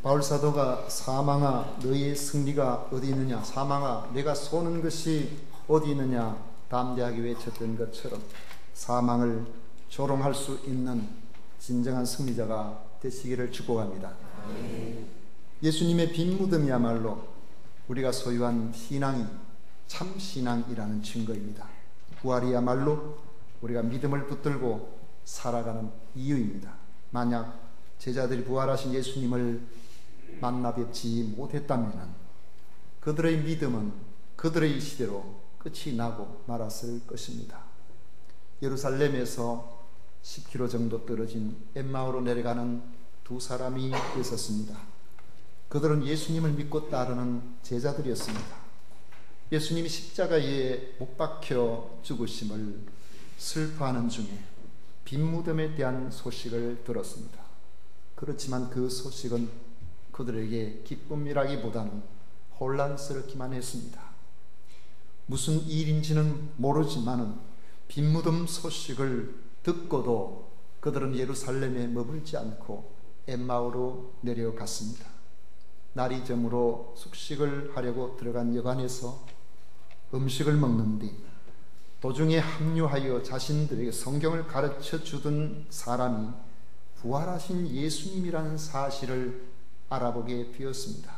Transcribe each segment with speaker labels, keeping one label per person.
Speaker 1: 바울사도가 사망아 너희의 승리가 어디 있느냐, 사망아 내가 쏘는 것이 어디 있느냐 담대하게 외쳤던 것처럼 사망을 조롱할 수 있는 진정한 승리자가 되시기를 축복합니다. 예수님의 빈 무덤이야말로 우리가 소유한 신앙이 참 신앙이라는 증거입니다. 부활이야말로 우리가 믿음을 붙들고 살아가는 이유입니다. 만약 제자들이 부활하신 예수님을 만나 뵙지 못했다면 그들의 믿음은 그들의 시대로 끝이 나고 말았을 것입니다. 예루살렘에서 10km 정도 떨어진 엠마오로 내려가는 두 사람이 있었습니다. 그들은 예수님을 믿고 따르는 제자들이었습니다. 예수님이 십자가에 못 박혀 죽으심을 슬퍼하는 중에 빈 무덤에 대한 소식을 들었습니다. 그렇지만 그 소식은 그들에게 기쁨이라기보다는 혼란스럽기만 했습니다. 무슨 일인지는 모르지만은 빈 무덤 소식을 듣고도 그들은 예루살렘에 머물지 않고 엠마오로 내려갔습니다. 날이 저물어 숙식을 하려고 들어간 여관에서 음식을 먹는 뒤 도중에 합류하여 자신들에게 성경을 가르쳐 주던 사람이 부활하신 예수님이라는 사실을 알아보게 되었습니다.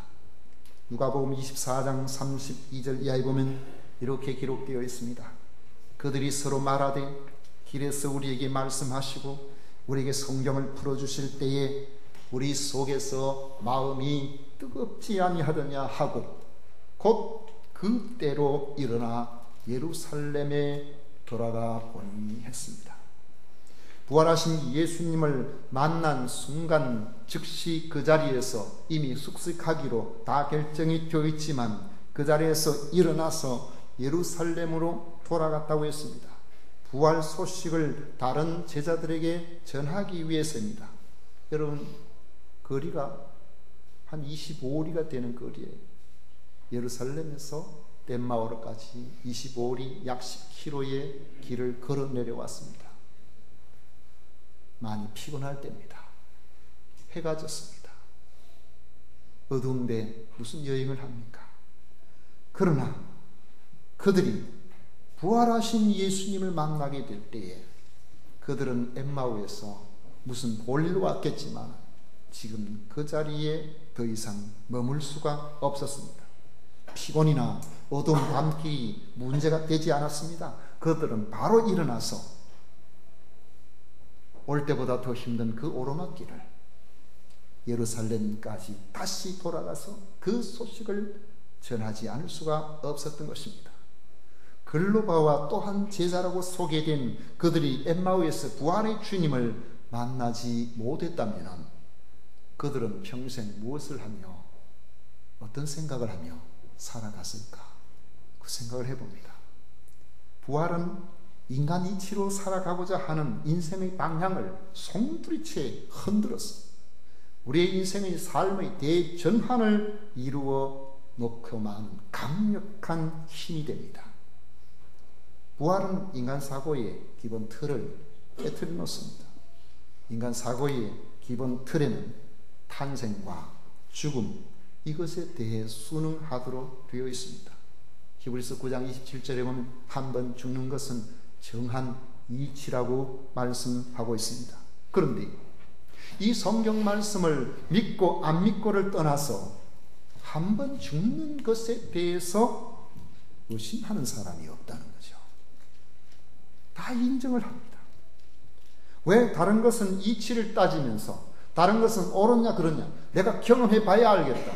Speaker 1: 누가복음 24장 32절 이하에 보면 이렇게 기록되어 있습니다. 그들이 서로 말하되 길에서 우리에게 말씀하시고 우리에게 성경을 풀어주실 때에 우리 속에서 마음이 뜨겁지 아니하더냐 하고 곧 그때로 일어나 예루살렘에 돌아가 보니 했습니다. 부활하신 예수님을 만난 순간 즉시 그 자리에서 이미 숙식하기로 다 결정이 되어 있지만 그 자리에서 일어나서 예루살렘으로 돌아갔다고 했습니다. 부활 소식을 다른 제자들에게 전하기 위해서입니다. 여러분, 거리가 한 25리가 되는 거리에 예루살렘에서 엠마오로까지 25리 약 10km의 길을 걸어 내려왔습니다. 많이 피곤할 때입니다. 해가 졌습니다. 어두운데 무슨 여행을 합니까? 그러나 그들이 부활하신 예수님을 만나게 될 때에 그들은 엠마오에서 무슨 볼일 왔겠지만 지금 그 자리에 더 이상 머물 수가 없었습니다. 피곤이나 어두운 밤길이 문제가 되지 않았습니다. 그들은 바로 일어나서 올 때보다 더 힘든 그 오르막길을 예루살렘까지 다시 돌아가서 그 소식을 전하지 않을 수가 없었던 것입니다. 글로바와 또한 제자라고 소개된 그들이 엠마오에서 부활의 주님을 만나지 못했다면 그들은 평생 무엇을 하며 어떤 생각을 하며 살아갔을까? 그 생각을 해봅니다. 부활은 인간 이치로 살아가고자 하는 인생의 방향을 송두리째 흔들어서 우리의 인생의 삶의 대전환을 이루어 놓고만 강력한 힘이 됩니다. 부활은 인간 사고의 기본 틀을 깨트려 놓습니다. 인간 사고의 기본 틀에는 탄생과 죽음, 이것에 대해 순응하도록 되어 있습니다. 히브리서 9장 27절에 보면 한 번 죽는 것은 정한 이치라고 말씀하고 있습니다. 그런데 이 성경 말씀을 믿고 안 믿고를 떠나서 한 번 죽는 것에 대해서 의심하는 사람이 없다는 거죠. 다 인정을 합니다. 왜 다른 것은 이치를 따지면서 다른 것은 옳으냐 그러냐, 내가 경험해 봐야 알겠다,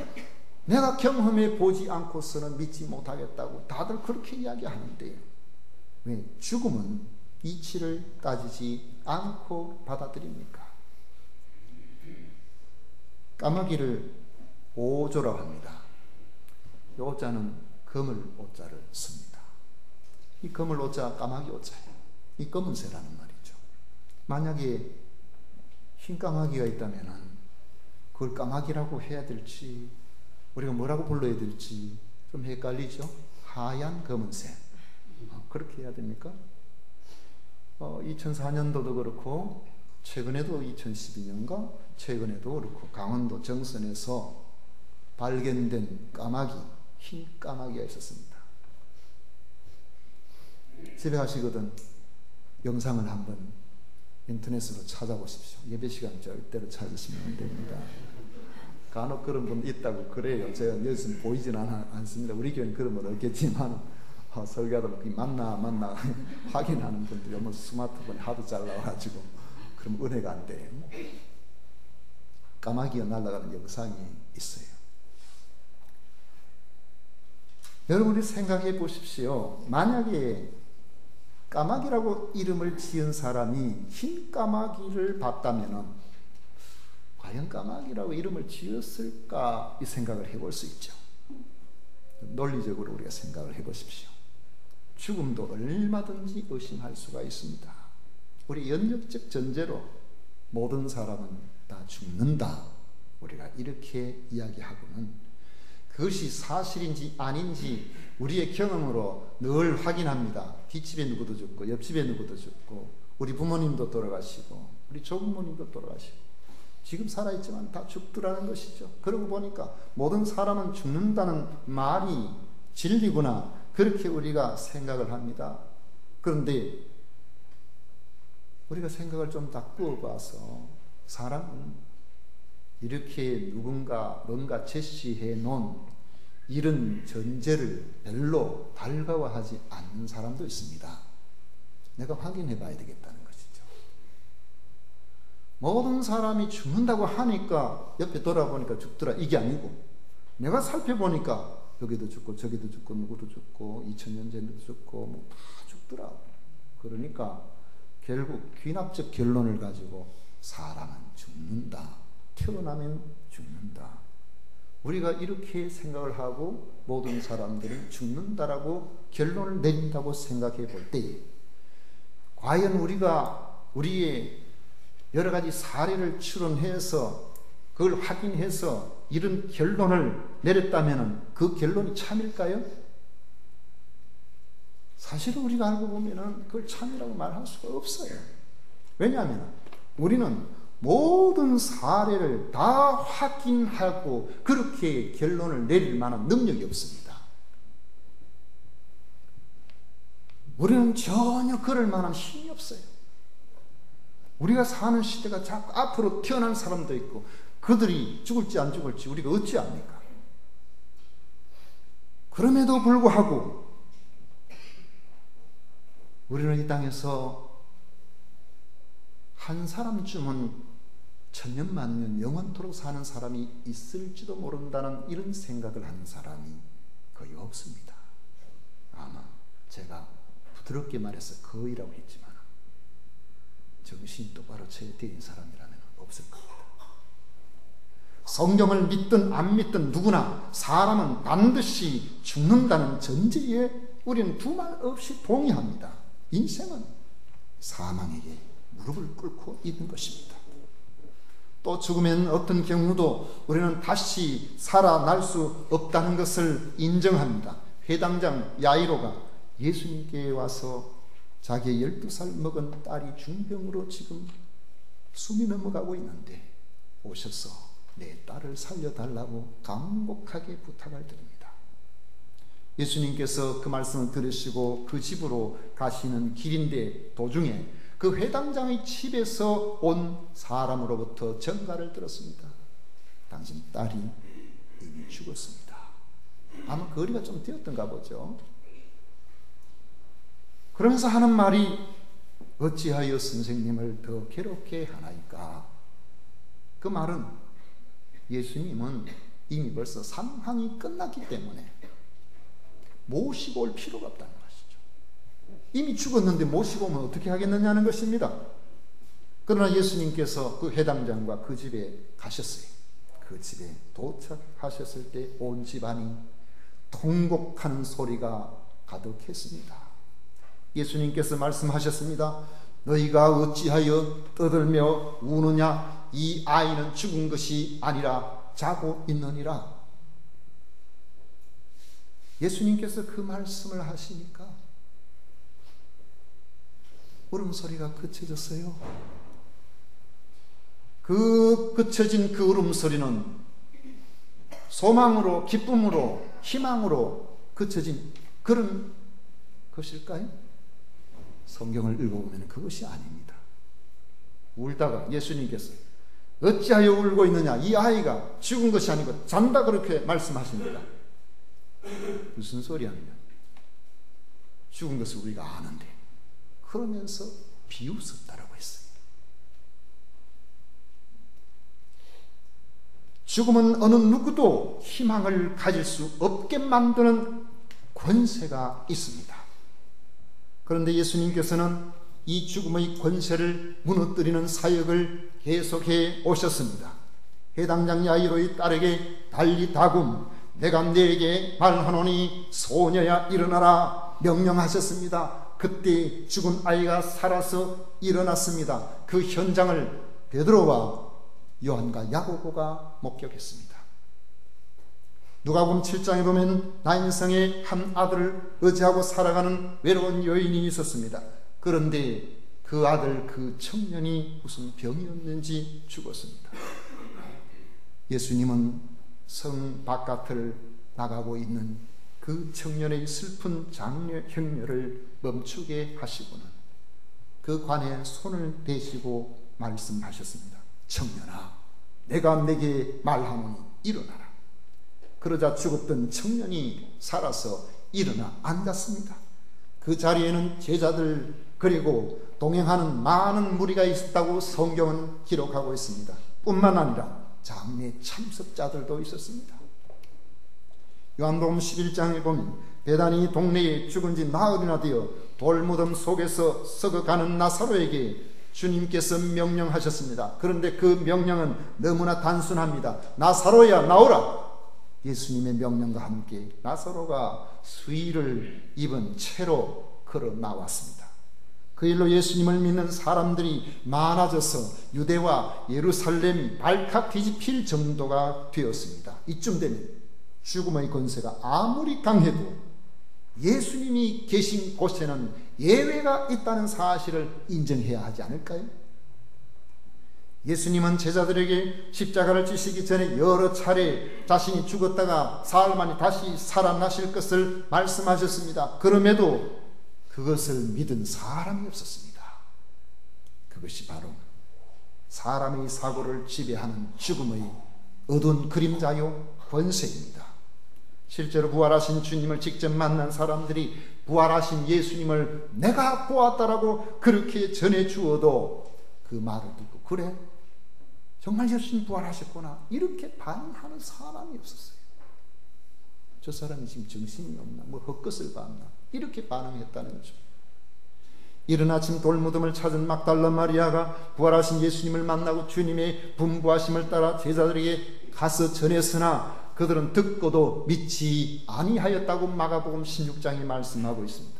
Speaker 1: 내가 경험해 보지 않고서는 믿지 못하겠다고 다들 그렇게 이야기하는데요. 왜 죽음은 이치를 따지지 않고 받아들입니까? 까마귀를 오조라고 합니다. 이 오자는 검을 오자를 씁니다. 이 검을 오자 까마귀 오자예요. 이 검은새라는 말이죠. 만약에 흰 까마귀가 있다면 그걸 까마귀라고 해야 될지 우리가 뭐라고 불러야 될지 좀 헷갈리죠. 하얀 검은새, 그렇게 해야 됩니까? 2004년도도 그렇고 최근에도 2012년가 최근에도 그렇고 강원도 정선에서 발견된 까마귀, 흰 까마귀가 있었습니다. 집에 가시거든 영상을 한번 인터넷으로 찾아보십시오. 예배 시간 절대로 찾으시면 안 됩니다. 간혹 그런 분 있다고 그래요. 제가 여기서 보이진 않습니다. 우리 교회는 그런 건 없겠지만 설교하다 보면 맞나 확인하는 분들이 너무 스마트폰이 하도 잘 나와가지고 그럼 은혜가 안 돼요. 까마귀가 날아가는 영상이 있어요. 여러분이 생각해 보십시오. 만약에 까마귀라고 이름을 지은 사람이 흰 까마귀를 봤다면 과연 까마귀라고 이름을 지었을까 이 생각을 해볼 수 있죠. 논리적으로 우리가 생각을 해보십시오. 죽음도 얼마든지 의심할 수가 있습니다. 우리 연역적 전제로 모든 사람은 다 죽는다 우리가 이렇게 이야기하고는 그것이 사실인지 아닌지 우리의 경험으로 늘 확인합니다. 뒷집에 누구도 죽고 옆집에 누구도 죽고 우리 부모님도 돌아가시고 우리 조부모님도 돌아가시고 지금 살아있지만 다 죽더라는 것이죠. 그러고 보니까 모든 사람은 죽는다는 말이 진리구나 그렇게 우리가 생각을 합니다. 그런데 우리가 생각을 좀 바꾸어 봐서 사람은 이렇게 뭔가 제시해 놓은 이런 전제를 별로 달가워하지 않는 사람도 있습니다. 내가 확인해 봐야 되겠다는 것이죠. 모든 사람이 죽는다고 하니까 옆에 돌아보니까 죽더라 이게 아니고 내가 살펴보니까 여기도 죽고 저기도 죽고 누구도 죽고 2000년 전에도 죽고 뭐 다 죽더라. 그러니까 결국 귀납적 결론을 가지고 사람은 죽는다. 태어나면 죽는다. 우리가 이렇게 생각을 하고 모든 사람들은 죽는다라고 결론을 내린다고 생각해 볼 때 과연 우리가 우리의 여러 가지 사례를 추론해서 그걸 확인해서 이런 결론을 내렸다면 그 결론이 참일까요? 사실은 우리가 알고 보면 그걸 참이라고 말할 수가 없어요. 왜냐하면 우리는 모든 사례를 다 확인하고 그렇게 결론을 내릴 만한 능력이 없습니다. 우리는 전혀 그럴 만한 힘이 없어요. 우리가 사는 시대가 자꾸 앞으로 태어난 사람도 있고 그들이 죽을지 안 죽을지 우리가 어찌 압니까? 그럼에도 불구하고 우리는 이 땅에서 한 사람쯤은 천년 만년 영원토록 사는 사람이 있을지도 모른다는 이런 생각을 하는 사람이 거의 없습니다. 아마 제가 부드럽게 말해서 거의라고 했지만 정신이 똑바로 차린 사람이라면 없을 겁니다. 성경을 믿든 안 믿든 누구나 사람은 반드시 죽는다는 전제에 우리는 두말 없이 동의합니다. 인생은 사망에게 무릎을 꿇고 있는 것입니다. 또 죽으면 어떤 경우도 우리는 다시 살아날 수 없다는 것을 인정합니다. 회당장 야이로가 예수님께 와서 자기의 12살 먹은 딸이 중병으로 지금 숨이 넘어가고 있는데 오셔서 내 딸을 살려달라고 간곡하게 부탁을 드립니다. 예수님께서 그 말씀을 들으시고 그 집으로 가시는 길인데 도중에 그 회당장의 집에서 온 사람으로부터 전가를 들었습니다. 당신 딸이 이미 죽었습니다. 아마 거리가 좀 되었던가 보죠. 그러면서 하는 말이 어찌하여 선생님을 더 괴롭게 하나이까? 그 말은 예수님은 이미 벌써 상황이 끝났기 때문에 모시고 올 필요가 없다는 것이죠. 이미 죽었는데 모시고 오면 어떻게 하겠느냐는 것입니다. 그러나 예수님께서 그 회당장과 그 집에 가셨어요. 그 집에 도착하셨을 때 온 집안이 통곡하는 소리가 가득했습니다. 예수님께서 말씀하셨습니다. 너희가 어찌하여 떠들며 우느냐? 이 아이는 죽은 것이 아니라 자고 있느니라. 예수님께서 그 말씀을 하시니까 울음소리가 그쳐졌어요. 그 그쳐진 그 울음소리는 소망으로, 기쁨으로, 희망으로 그쳐진 그런 것일까요? 성경을 읽어보면 그것이 아닙니다. 울다가 예수님께서 어찌하여 울고 있느냐, 이 아이가 죽은 것이 아니고 잔다, 그렇게 말씀하십니다. 무슨 소리하느냐, 죽은 것을 우리가 아는데, 그러면서 비웃었다라고 했어요. 죽음은 어느 누구도 희망을 가질 수 없게 만드는 권세가 있습니다. 그런데 예수님께서는 이 죽음의 권세를 무너뜨리는 사역을 계속해 오셨습니다. 해당장 야이로의 딸에게 달리 다굼, 내가 네게 말하노니 소녀야 일어나라 명령하셨습니다. 그때 죽은 아이가 살아서 일어났습니다. 그 현장을 베드로와 요한과 야고보가 목격했습니다. 누가복음 7장에 보면 나인성의 한 아들을 의지하고 살아가는 외로운 여인이 있었습니다. 그런데 그 아들, 그 청년이 무슨 병이었는지 죽었습니다. 예수님은 성 바깥을 나가고 있는 그 청년의 슬픈 장례 행렬을 멈추게 하시고는 그 관에 손을 대시고 말씀하셨습니다. 청년아, 내가 내게 말하노니 일어나라. 그러자 죽었던 청년이 살아서 일어나 앉았습니다. 그 자리에는 제자들 그리고 동행하는 많은 무리가 있었다고 성경은 기록하고 있습니다. 뿐만 아니라 장례 참석자들도 있었습니다. 요한복음 11장에 보면 베다니 동네에 죽은 지 나흘이나 되어 돌무덤 속에서 썩어가는 나사로에게 주님께서 명령하셨습니다. 그런데 그 명령은 너무나 단순합니다. 나사로야 나오라. 예수님의 명령과 함께 나사로가 수의를 입은 채로 걸어 나왔습니다. 그 일로 예수님을 믿는 사람들이 많아져서 유대와 예루살렘이 발칵 뒤집힐 정도가 되었습니다. 이쯤 되면 죽음의 권세가 아무리 강해도 예수님이 계신 곳에는 예외가 있다는 사실을 인정해야 하지 않을까요? 예수님은 제자들에게 십자가를 지시기 전에 여러 차례 자신이 죽었다가 사흘 만에 다시 살아나실 것을 말씀하셨습니다. 그럼에도 그것을 믿은 사람이 없었습니다. 그것이 바로 사람의 사고를 지배하는 죽음의 어두운 그림자요 권세입니다. 실제로 부활하신 주님을 직접 만난 사람들이 부활하신 예수님을 내가 보았다라고 그렇게 전해 주어도 그 말을 듣고 그래? 정말 예수님 부활하셨구나, 이렇게 반응하는 사람이 없었어요. 저 사람이 지금 정신이 없나, 뭐 헛것을 봤나, 이렇게 반응했다는 거죠. 이른 아침 돌무덤을 찾은 막달라 마리아가 부활하신 예수님을 만나고 주님의 분부하심을 따라 제자들에게 가서 전했으나 그들은 듣고도 믿지 아니하였다고 마가복음 16장에 말씀하고 있습니다.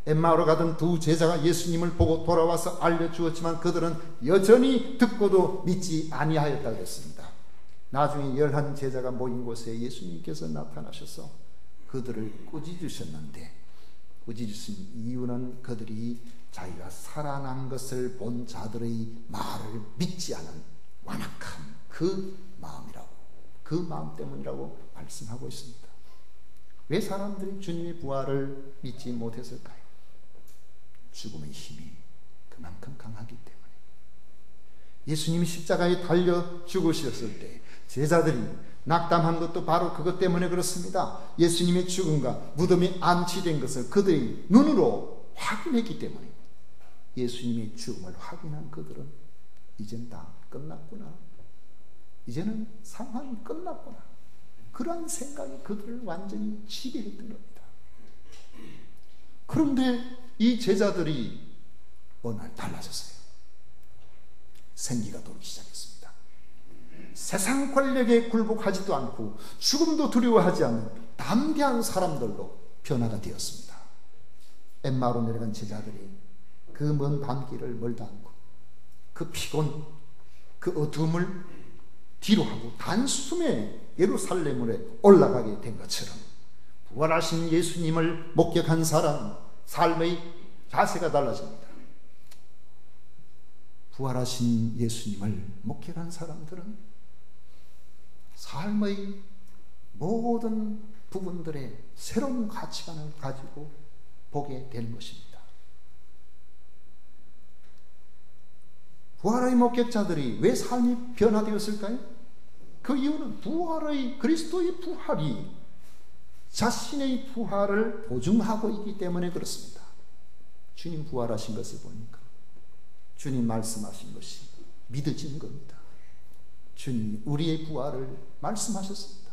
Speaker 1: 엠마오로 가던 두 제자가 예수님을 보고 돌아와서 알려주었지만 그들은 여전히 듣고도 믿지 아니하였다고 했습니다. 나중에 11 제자가 모인 곳에 예수님께서 나타나셔서 그들을 꾸짖으셨는데, 꾸짖으신 이유는 그들이 자기가 살아난 것을 본 자들의 말을 믿지 않은 완악한 그 마음이라고, 그 마음 때문이라고 말씀하고 있습니다. 왜 사람들이 주님의 부활을 믿지 못했을까요? 죽음의 힘이 그만큼 강하기 때문에. 예수님이 십자가에 달려 죽으셨을 때 제자들이 낙담한 것도 바로 그것 때문에 그렇습니다. 예수님의 죽음과 무덤이 안치된 것을 그들이 눈으로 확인했기 때문에 예수님의 죽음을 확인한 그들은 이젠 다 끝났구나, 이제는 상황이 끝났구나, 그러한 생각이 그들을 완전히 지배했던 겁니다. 그런데 이 제자들이 어느 날 달라졌어요. 생기가 돌기 시작했습니다. 세상 권력에 굴복하지도 않고 죽음도 두려워하지 않는 담대한 사람들로 변화가 되었습니다. 엠마오로 내려간 제자들이 그 먼 밤길을 멀다 않고 그 피곤, 그 어둠을 뒤로하고 단숨에 예루살렘으로 올라가게 된 것처럼 부활하신 예수님을 목격한 사람 삶의 자세가 달라집니다. 부활하신 예수님을 목격한 사람들은 삶의 모든 부분들의 새로운 가치관을 가지고 보게 되는 것입니다. 부활의 목격자들이 왜 삶이 변화되었을까요? 그 이유는 그리스도의 부활이 자신의 부활을 보증하고 있기 때문에 그렇습니다. 주님 부활하신 것을 보니까 주님 말씀하신 것이 믿어지는 겁니다. 주님이 우리의 부활을 말씀하셨습니다.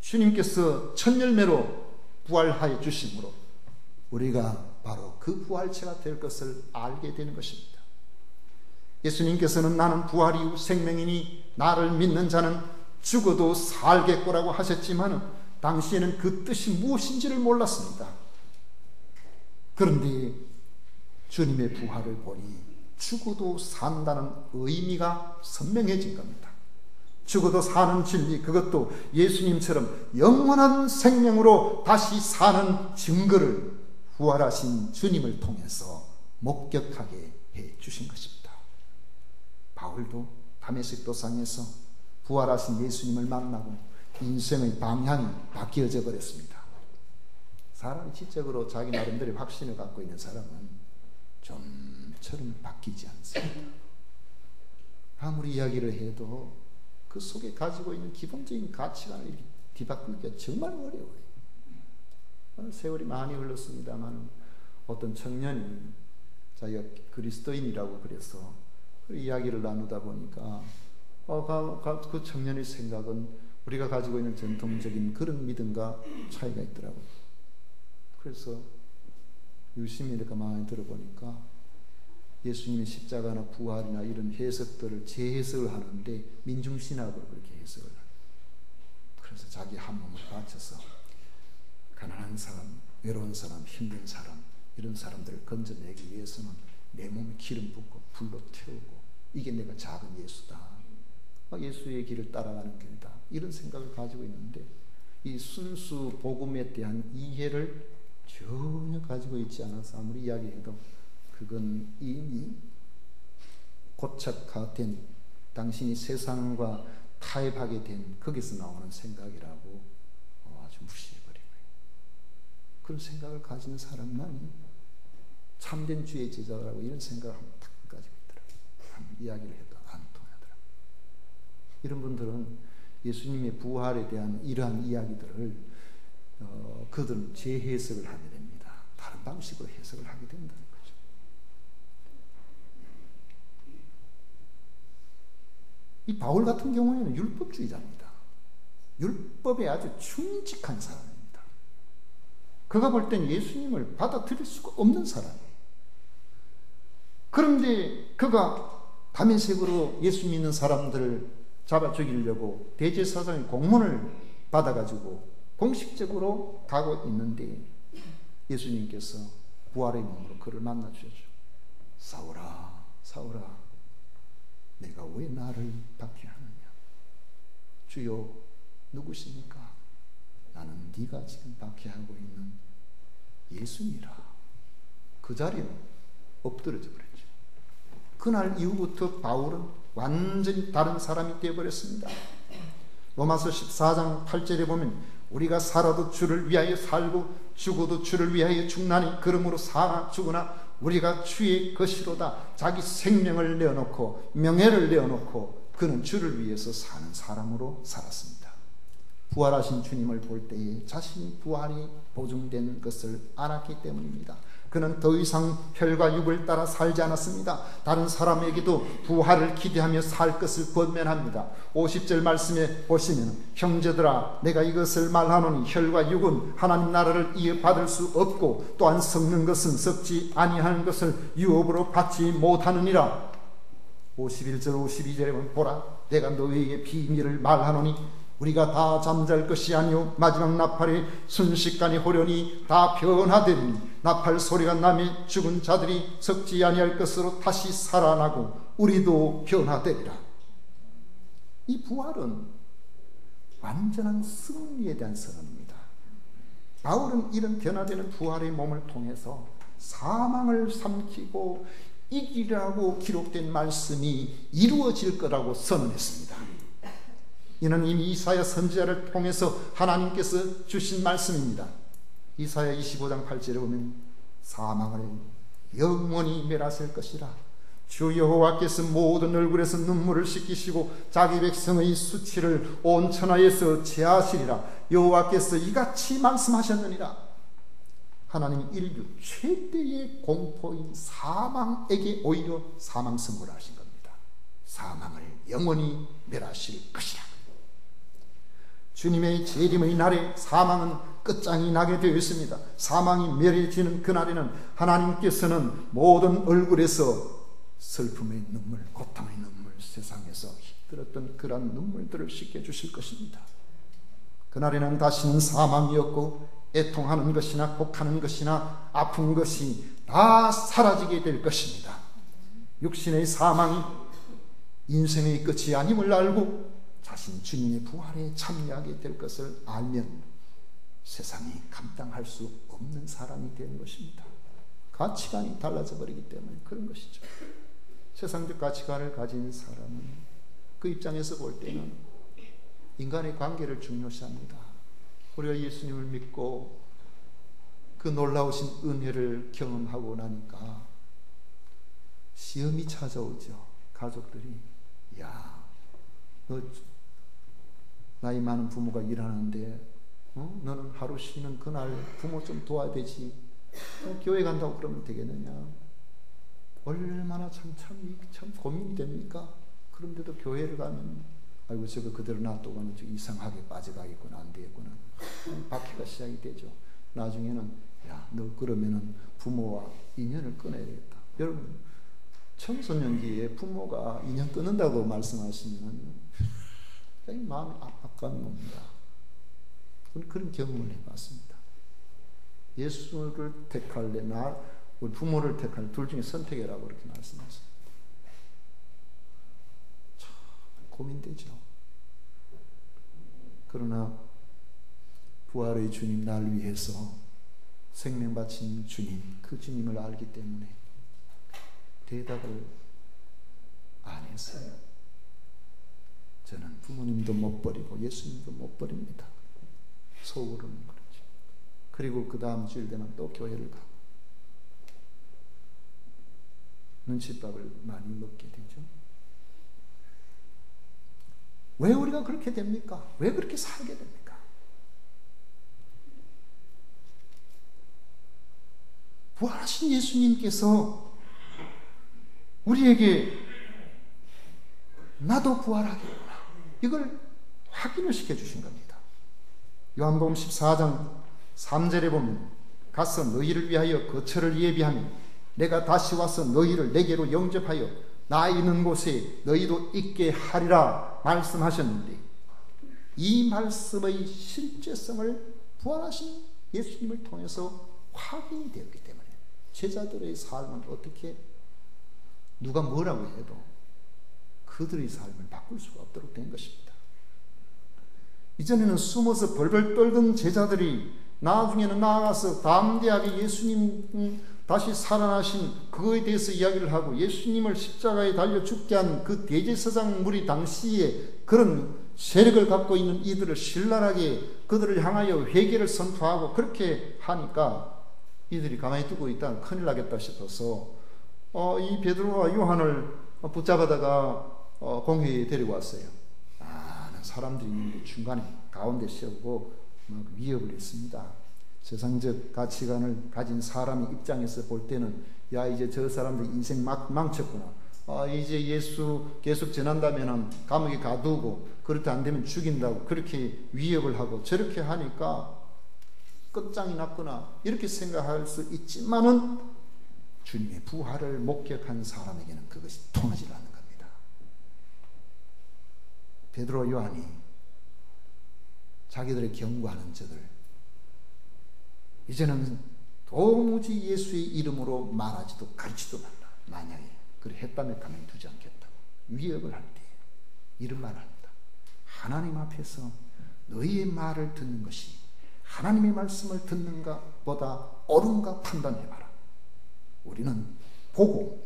Speaker 1: 주님께서 첫 열매로 부활하여 주심으로 우리가 바로 그 부활체가 될 것을 알게 되는 것입니다. 예수님께서는 나는 부활이요 생명이니 나를 믿는 자는 죽어도 살겠고라고 하셨지만 당시에는 그 뜻이 무엇인지를 몰랐습니다. 그런데 주님의 부활을 보니 죽어도 산다는 의미가 선명해진 겁니다. 죽어도 사는 진리, 그것도 예수님처럼 영원한 생명으로 다시 사는 증거를 부활하신 주님을 통해서 목격하게 해 주신 것입니다. 바울도 다메섹 도상에서 부활하신 예수님을 만나고 인생의 방향이 바뀌어져 버렸습니다. 사람이 지적으로 자기 나름대로 확신을 갖고 있는 사람은 좀처럼 바뀌지 않습니다. 아무리 이야기를 해도 그 속에 가지고 있는 기본적인 가치관을 뒤바꾸기가 정말 어려워요. 세월이 많이 흘렀습니다만 어떤 청년이 자기가 그리스도인이라고 그래서 그 이야기를 나누다 보니까 그 청년의 생각은 우리가 가지고 있는 전통적인 그런 믿음과 차이가 있더라고요. 그래서 유심히 이렇게 많이 들어보니까 예수님의 십자가나 부활이나 이런 해석들을 재해석을 하는데 민중신학으로 그렇게 해석을 해요. 그래서 자기 한 몸을 바쳐서 가난한 사람, 외로운 사람, 힘든 사람 이런 사람들을 건져내기 위해서는 내 몸에 기름 붓고 불로 태우고 이게 내가 작은 예수다. 예수의 길을 따라가는 길이다. 이런 생각을 가지고 있는데 이 순수 복음에 대한 이해를 전혀 가지고 있지 않아서 아무리 이야기해도 그건 이미 고착화된 당신이 세상과 타협하게 된 거기서 나오는 생각이라고 아주 무시해버리고요. 그런 생각을 가지는 사람만이 참된 주의 제자라고 이런 생각을 한번 딱 가지고 있더라고요. 이야기를 해도 안 통하더라고요. 이런 분들은 예수님의 부활에 대한 이러한 이야기들을 그들은 재해석을 하게 됩니다. 다른 방식으로 해석을 하게 된다는 거죠. 이 바울 같은 경우에는 율법주의자입니다. 율법에 아주 충직한 사람입니다. 그가 볼 땐 예수님을 받아들일 수가 없는 사람이에요. 그런데 그가 다메섹으로 예수 믿는 사람들을 잡아 죽이려고 대제사장의 공문을 받아가지고 공식적으로 가고 있는데 예수님께서 부활의 몸으로 그를 만나 주셨죠. 사울아, 사울아, 내가 왜 나를 박해하느냐? 주여, 누구십니까? 나는 네가 지금 박해하고 있는 예수니라. 그 자리는 엎드려져 버렸죠. 그날 이후부터 바울은 완전히 다른 사람이 되어버렸습니다. 로마서 14장 8절에 보면 우리가 살아도 주를 위하여 살고 죽어도 주를 위하여 죽나니 그러므로 사나 죽으나 우리가 주의 것이로다. 자기 생명을 내어놓고 명예를 내어놓고 그는 주를 위해서 사는 사람으로 살았습니다. 부활하신 주님을 볼 때에 자신이 부활이 보증된 것을 알았기 때문입니다. 그는 더 이상 혈과 육을 따라 살지 않았습니다. 다른 사람에게도 부활을 기대하며 살 것을 권면합니다. 50절 말씀에 보시면 형제들아 내가 이것을 말하노니 혈과 육은 하나님 나라를 이어받을 수 없고 또한 썩는 것은 썩지 아니하는 것을 유업으로 받지 못하느니라. 51절 52절에 보면 보라 내가 너희에게 비밀을 말하노니 우리가 다 잠잘 것이 아니요 마지막 나팔에 순식간에 호련히 다 변화되리니 나팔 소리가 나며 죽은 자들이 썩지 아니할 것으로 다시 살아나고 우리도 변화되리라. 이 부활은 완전한 승리에 대한 선언입니다. 바울은 이런 변화되는 부활의 몸을 통해서 사망을 삼키고 이기라고 기록된 말씀이 이루어질 거라고 선언했습니다. 이는 이미 이사야 선지자를 통해서 하나님께서 주신 말씀입니다. 이사야 25장 8절에 보면 사망을 영원히 멸하실 것이라. 주 여호와께서 모든 얼굴에서 눈물을 씻기시고 자기 백성의 수치를 온 천하에서 제하시리라. 여호와께서 이같이 말씀하셨느니라. 하나님 인류 최대의 공포인 사망에게 오히려 사망 선고를 하신 겁니다. 사망을 영원히 멸하실 것이라. 주님의 재림의 날에 사망은 끝장이 나게 되어 있습니다. 사망이 멸해지는 그날에는 하나님께서는 모든 얼굴에서 슬픔의 눈물, 고통의 눈물, 세상에서 힘들었던 그런 눈물들을 씻겨주실 것입니다. 그날에는 다시는 사망이 없고 애통하는 것이나 곡하는 것이나 아픈 것이 다 사라지게 될 것입니다. 육신의 사망이 인생의 끝이 아님을 알고 자신 주님의 부활에 참여하게 될 것을 알면 세상이 감당할 수 없는 사람이 되는 것입니다. 가치관이 달라져 버리기 때문에 그런 것이죠. 세상적 가치관을 가진 사람은 그 입장에서 볼 때는 인간의 관계를 중요시합니다. 우리가 예수님을 믿고 그 놀라우신 은혜를 경험하고 나니까 시험이 찾아오죠. 가족들이 야, 너 나이 많은 부모가 일하는데 너는 하루 쉬는 그날 부모 좀 도와야 되지. 교회 간다고 그러면 되겠느냐. 얼마나 참 고민이 됩니까? 그런데도 교회를 가면 아이고 저거 그대로 놔두고는 이상하게 빠져가겠구나, 안 되겠구나, 박해가 시작이 되죠. 나중에는 야, 너 그러면은 부모와 인연을 끊어야겠다. 여러분 청소년기에 부모가 인연 끊는다고 말씀하시면 마음에 압박감이 옵니다. 그런 경험을 해봤습니다. 예수를 택할래, 우리 부모를 택할래, 둘 중에 선택해라고 그렇게 말씀하셨습니다. 참 고민되죠. 그러나 부활의 주님, 날 위해서 생명 바친 주님, 그 주님을 알기 때문에 대답을 안 했어요. 저는 부모님도 못 버리고 예수님도 못 버립니다. 속으로는 그렇죠. 그리고 그 다음 주일 되면 또 교회를 가고 눈칫밥을 많이 먹게 되죠. 왜 우리가 그렇게 됩니까? 왜 그렇게 살게 됩니까? 부활하신 예수님께서 우리에게 나도 부활하겠구나, 이걸 확인을 시켜주신 겁니다. 요한복음 14장 3절에 보면 가서 너희를 위하여 거처를 예비하며 내가 다시 와서 너희를 내게로 영접하여 나 있는 곳에 너희도 있게 하리라 말씀하셨는데, 이 말씀의 실제성을 부활하신 예수님을 통해서 확인이 되었기 때문에 제자들의 삶은 어떻게 누가 뭐라고 해도 그들의 삶을 바꿀 수가 없도록 된 것입니다. 이전에는 숨어서 벌벌 떨던 제자들이 나중에는 나아가서 담대하게 예수님 다시 살아나신 그거에 대해서 이야기를 하고, 예수님을 십자가에 달려 죽게 한 그 대제사장 무리 당시에 그런 세력을 갖고 있는 이들을 신랄하게 그들을 향하여 회개를 선포하고 그렇게 하니까 이들이 가만히 두고 있다가 큰일 나겠다 싶어서 이 베드로와 요한을 붙잡아다가 공회에 데리고 왔어요. 사람들이 있는데 중간에 가운데 세우고 위협을 했습니다. 세상적 가치관을 가진 사람의 입장에서 볼 때는 야, 이제 저 사람들 인생 망쳤구나, 이제 예수 계속 전한다면 감옥에 가두고 그렇게 안 되면 죽인다고 그렇게 위협을 하고 저렇게 하니까 끝장이 났구나 이렇게 생각할 수 있지만은 주님의 부활을 목격한 사람에게는 그것이 통하지 않는 겁니다. 베드로 요한이 자기들의 경고하는 저들, 이제는 도무지 예수의 이름으로 말하지도 가르치도 말라, 만약에 그래 했다면 가만두지 않겠다고 위협을 할 때 이런 말을 합니다. 하나님 앞에서 너희의 말을 듣는 것이 하나님의 말씀을 듣는가 보다 옳은가 판단해봐라. 우리는 보고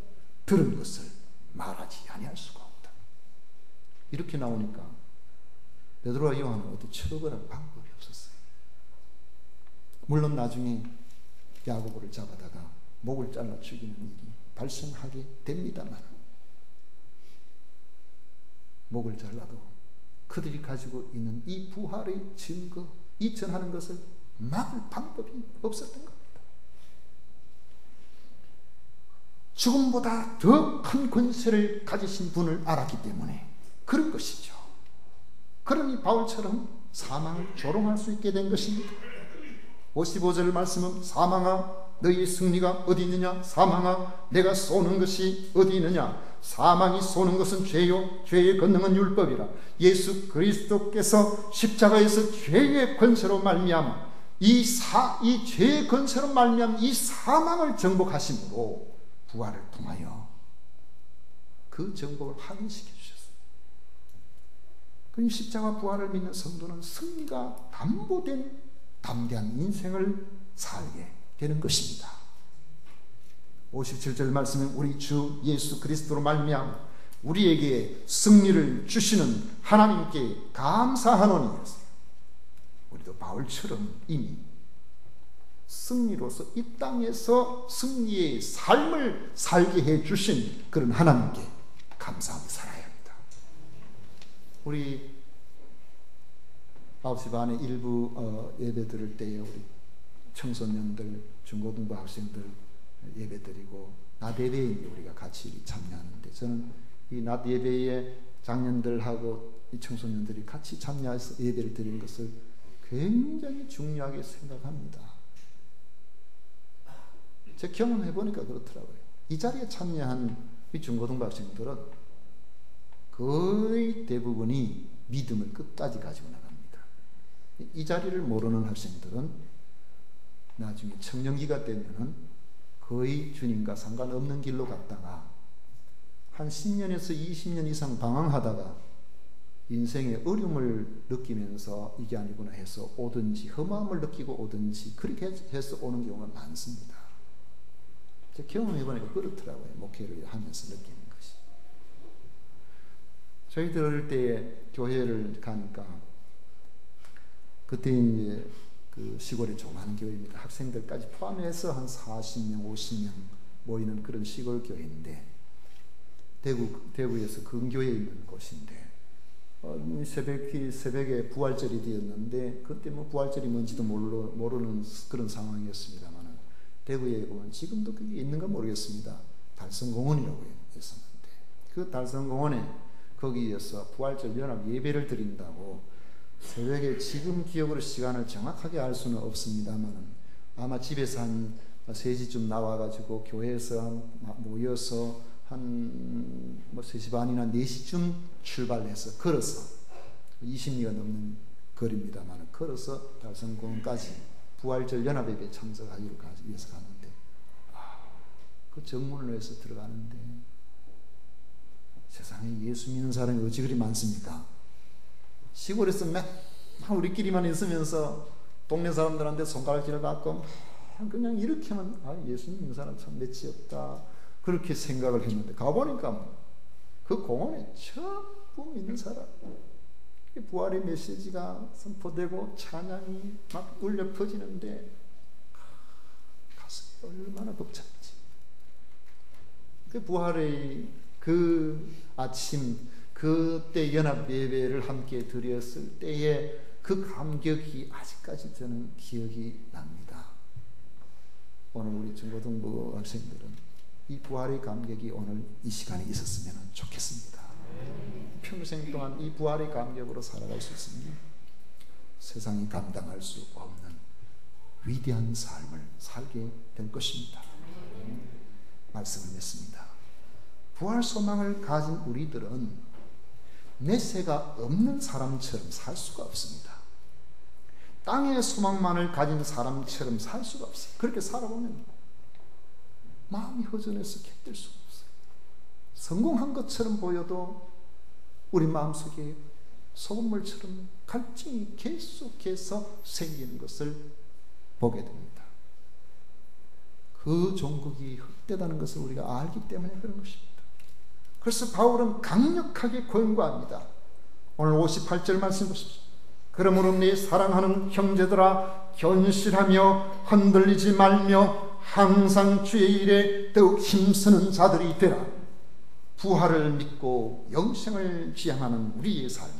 Speaker 1: 들은 것을 말하지 아니할 수가 없다. 이렇게 나오니까 베드로와 요한은 어떻게 처벌할 방법이 없었어요. 물론 나중에 야고보를 잡아다가 목을 잘라 죽이는 일이 발생하게 됩니다만, 목을 잘라도 그들이 가지고 있는 이 부활의 증거, 이 전하는 것을 막을 방법이 없었던 겁니다. 죽음보다 더 큰 권세를 가지신 분을 알았기 때문에 그런 것이죠. 그러니 바울처럼 사망을 조롱할 수 있게 된 것입니다. 55절 말씀은 사망아 너희의 승리가 어디 있느냐, 사망아 내가 쏘는 것이 어디 있느냐, 사망이 쏘는 것은 죄요 죄의 권능은 율법이라. 예수 그리스도께서 십자가에서 죄의 권세로 말미암아 이 죄의 권세로 말미암아 이 사망을 정복하심으로 부활을 통하여 그 정복을 확인시켜 주셨습니다. 그럼 십자가 부활을 믿는 성도는 승리가 담보된 담대한 인생을 살게 되는 것입니다. 57절 말씀은 우리 주 예수 그리스도로 말미암아 우리에게 승리를 주시는 하나님께 감사하노니. 우리도 바울처럼 이미 승리로서 이 땅에서 승리의 삶을 살게 해 주신 그런 하나님께 감사하며 살아야 합니다. 우리 9시 반에 일부 예배 드릴 때에 우리 청소년들, 중고등부 학생들 예배 드리고 낮 예배에 우리가 같이 참여하는데, 저는 이 낮 예배에 장년들하고 이 청소년들이 같이 참여해서 예배를 드리는 것을 굉장히 중요하게 생각합니다. 제 경험해 보니까 그렇더라고요. 이 자리에 참여한 이 중고등부 학생들은 거의 대부분이 믿음을 끝까지 가지고 나갑니다. 이 자리를 모르는 학생들은 나중에 청년기가 되면은 거의 주님과 상관없는 길로 갔다가 한 10년에서 20년 이상 방황하다가 인생의 어려움을 느끼면서 이게 아니구나 해서 오든지, 험함을 느끼고 오든지 그렇게 해서 오는 경우가 많습니다. 제 경험해보니까 그렇더라고요. 목회를 하면서 느끼는 것이. 저희들 어릴 때 교회를 가니까 그때 이제 그 시골에 조그마한 교회입니다. 학생들까지 포함해서 한 40명, 50명 모이는 그런 시골 교회인데, 대구에서 근교에 있는 곳인데, 새벽에 부활절이 되었는데, 그때 뭐 부활절이 뭔지도 모르는 그런 상황이었습니다만, 대구에 보면 지금도 그게 있는가 모르겠습니다. 달성공원이라고 했었는데, 그 달성공원에 거기에서 부활절 연합 예배를 드린다고 새벽에, 지금 기억으로 시간을 정확하게 알 수는 없습니다만 아마 집에서 한 3시쯤 나와가지고 교회에서 모여서 한 3시 반이나 4시쯤 출발해서 걸어서 20리가 넘는 거리입니다만 걸어서 달성공원까지 부활절 연합예배 참석하기 위해서 갔는데, 그 정문을 해서 들어가는데 세상에 예수 믿는 사람이 어찌 그리 많습니까? 시골에서 맨 우리끼리만 있으면서 동네 사람들한테 손가락질을 받고 그냥 이렇게만 예수 믿는 사람 참 몇이 없다 그렇게 생각을 했는데, 가보니까 그 공원에 전부 믿는 사람, 부활의 메시지가 선포되고 찬양이 막 울려 퍼지는데 가슴이 얼마나 벅찼지. 그 부활의 그 아침, 그때 연합 예배를 함께 드렸을 때의 그 감격이 아직까지 저는 기억이 납니다. 오늘 우리 중고등부 학생들은 이 부활의 감격이 오늘 이 시간에 있었으면 좋겠습니다. 평생 동안 이 부활의 감격으로 살아갈 수 있으면 세상이 감당할 수 없는 위대한 삶을 살게 될 것입니다. 말씀을 맺습니다. 부활 소망을 가진 우리들은 내세가 없는 사람처럼 살 수가 없습니다. 땅의 소망만을 가진 사람처럼 살 수가 없어요. 그렇게 살아보면 마음이 허전해서 객될 수가 없어요. 성공한 것처럼 보여도 우리 마음속에 소금물처럼 갈증이 계속해서 생기는 것을 보게 됩니다. 그 종국이 헛되다는 것을 우리가 알기 때문에 그런 것입니다. 그래서 바울은 강력하게 권고합니다. 오늘 58절 말씀 보십시오. 그러므로 내 사랑하는 형제들아, 견실하며 흔들리지 말며 항상 주의 일에 더욱 힘쓰는 자들이 되라. 부활을 믿고 영생을 지향하는 우리의 삶은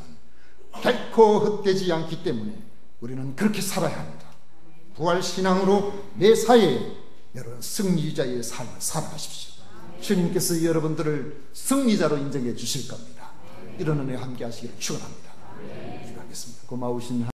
Speaker 1: 결코 헛되지 않기 때문에 우리는 그렇게 살아야 합니다. 부활신앙으로 매사에 여러분 승리자의 삶을 살아가십시오. 주님께서 여러분들을 승리자로 인정해 주실 겁니다. 이런 은혜 함께 하시기를 축원합니다. 기도하겠습니다. 고마우신